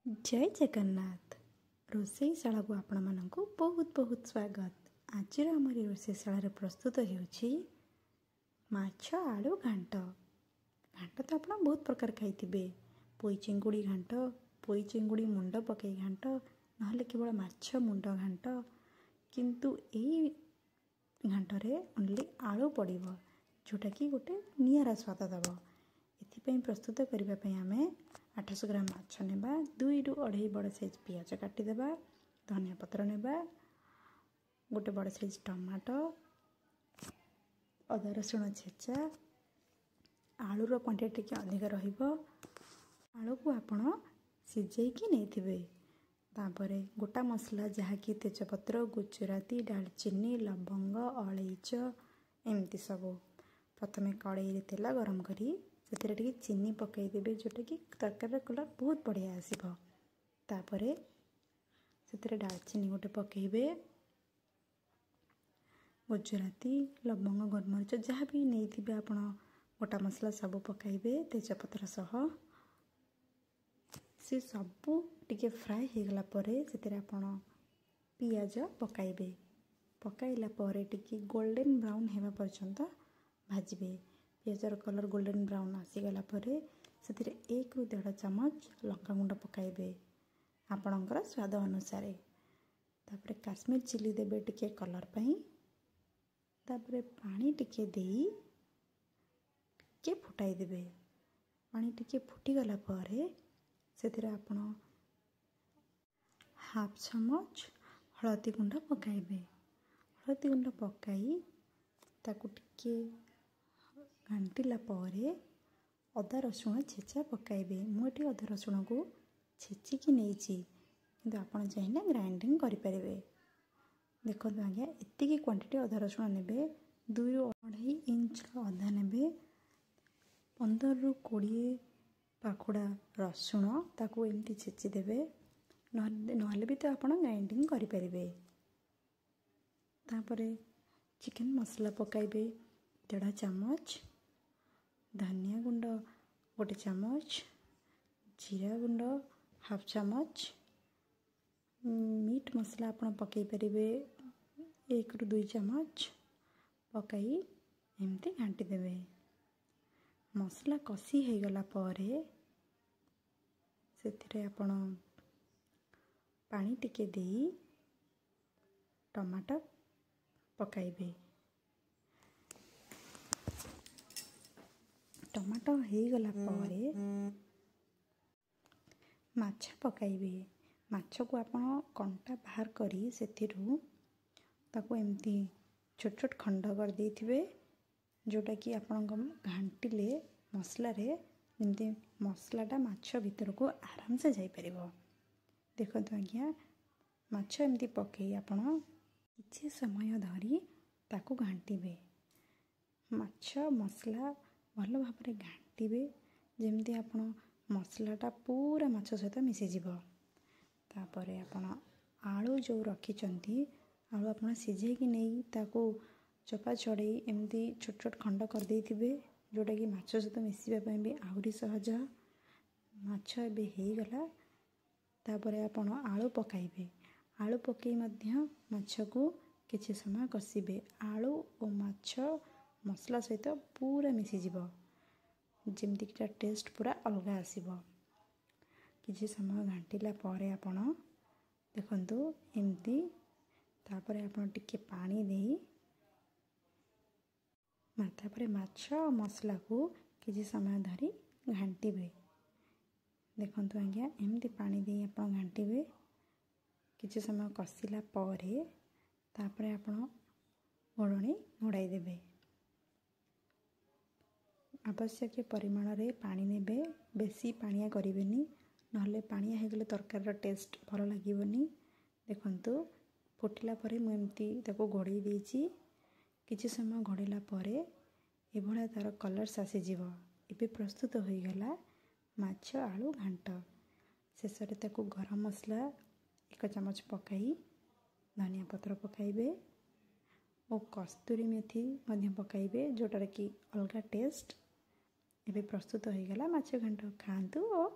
जय जगन्नाथ रोषेईशाला को आपण मानक बहुत बहुत स्वागत। आज आम रोषेईशाला प्रस्तुत होउछि माछ आलू घांट। घांट तो आप बहुत प्रकार खाइथिबे, पोई चिंगुड़ी घांट, पोई चिंगुड़ी मुंड पकई घांट, नहले केवल माछ मुंड घांट, किंतु एई घांटरे ओनली आलू पड़िबो जोटा कि गोटे नियारा स्वाद दब। एथिपई प्रस्तुत करबा पई आमे 800 ग्राम माछ नेबा, 2 ରୁ 2.5 बड़ साइज पियाज काटिदेबा, धनिया पत्र नेबा, गोटे बड़ साइज टमाटो, अदा रसुण छेचा, आलूर क्वांटिटी टिके अधिक रहिबो। आलू को आपण सिझेइकी नेथिबे। तापरे गोटा मसला जहाँकि तेजपत्र, गुजराती, दालचीनी, लवंग, अलैच एमती सब। प्रथमे कड़ाई रे तेल गरम करी से चीनी पकईदेवे जोटा कि तरकारी कलर बहुत बढ़िया आसब। तापरे से दालचीनी गोटे पकईबे, गुजराती, लवंग, गोलमरीच जहाँ भी नहीं आप गोटा मसला सब पकईबे तेजपत्र सह। से सबू टिके फ्राए हो गला परे से आपण पियाज पकाइबे। पकाइला परे टिके गोल्डन ब्राउन हेबा पर्यंत भाजबे। पियाजर कलर गोल्डन ब्राउन आसीगला परे से 1 ରୁ 1.5 चामच लंका गुंड पकाइबे आपणकर स्वाद अनुसार। तापरे काश्मीर चिली देबे टिके कलर पई। तापरे पानी टिके देई टिके फुटाई देबे। पानी टिके फुटी गला परे से आपण हाफ चामच हलदी गुंड पकाइबे। हलदी गुंड पकाई ताकू टिके घांटिला परे अदा रसुण छेचा पकाइबे। मुझे अदा रसुण को छेचिकी नहीं कि आपड़ चाहिए ग्राइंडिंग करें। देखो आज्ञा एतिकी क्वांटिटी अदा रसुण ने 2 ରୁ 2.5 इंच अदा ने 15 ରୁ 20 पाखुड़ा रसुण ताकू एमती छेचिदेवे। नहले भी तो आप ग्राइंडिंग करें। तापरे चिकन मसला पकाइबे 1.5 चामच, धनिया गुंड 1 चामच, जीरा गुंड हाफ चामच, मीट मसला आप पकई पारे 1 ରୁ 2 चामच पकाई एमती घांटी देवे। मसला कषी हो गला परे से आपण पानी टिके देई टमाटर पकाइबे। टमाटो हो गला परे माछ पकाइबे। माछ को आपण कंटा बाहर करी सेथिरु ताको एमती छोट छोट खंड कर देथिबे जोटा कि आपण घांटिले मसला रे एमती मसलाटा माछ भीतर को आराम से जाई परिबो। देखो आज्ञा माछ एमती पकई आपण किछि समय धरी ताको घांटिबे। माछ मसला भल भाव घांटिबे जेमती आपण मसलाटा पूरा माछ सहित मिसीजिब। तापरे आपण आलू जो रखिचंती आलू आपण सिझेइकी नहीं ताको चपा छड़े एमती छोट छोट खंड कर देथिबे जोटा कि माछ सहित मिसिबा पई भी आहुरी सहज। माछ एबे हो गला। तापरे आपण आलू पकाइबे। आलू पकई मध्य माछ को किछि समय कषिबे। आलू और माछ मसला सहित पूरा मिसीजिब जेमती कि टेस्ट पूरा अलग आसीबो। किछि समय घांटिला परे आपण देखंतु एमती। तापरे आपण टिके पानी देई तापरे माछ मसला को किछि समय धरी घांटिबे। देखंतु आज्ञा एमती पानी देई आपण घांटिबे। किछि समय कषिला परे तापरे आपण घोड़णी घोड़ाई देबे। आवश्यक परिमाण रे पानी नेबे, बेसी पानिया करिवेनी नहले पानिया हो गले तरकार टेस्ट भल लागिवनी। देखंतु फुटिला परे मु एमती ताको घोड़ाई देछि। किछि समय घोड़ेला परे ए भळा तार कलर आसी जीवो। एबे प्रस्तुत हो गला माछ आलू घांट। शेष रे ताको गरम मसला 1 चामच पकाई, धनिया पत्र पकाइबे और कस्तूरी मेथी मध्य पकाइबे जोटार कि अलगा टेस्ट। एबे प्रस्तुत हो गला माछ घांट। खांतु और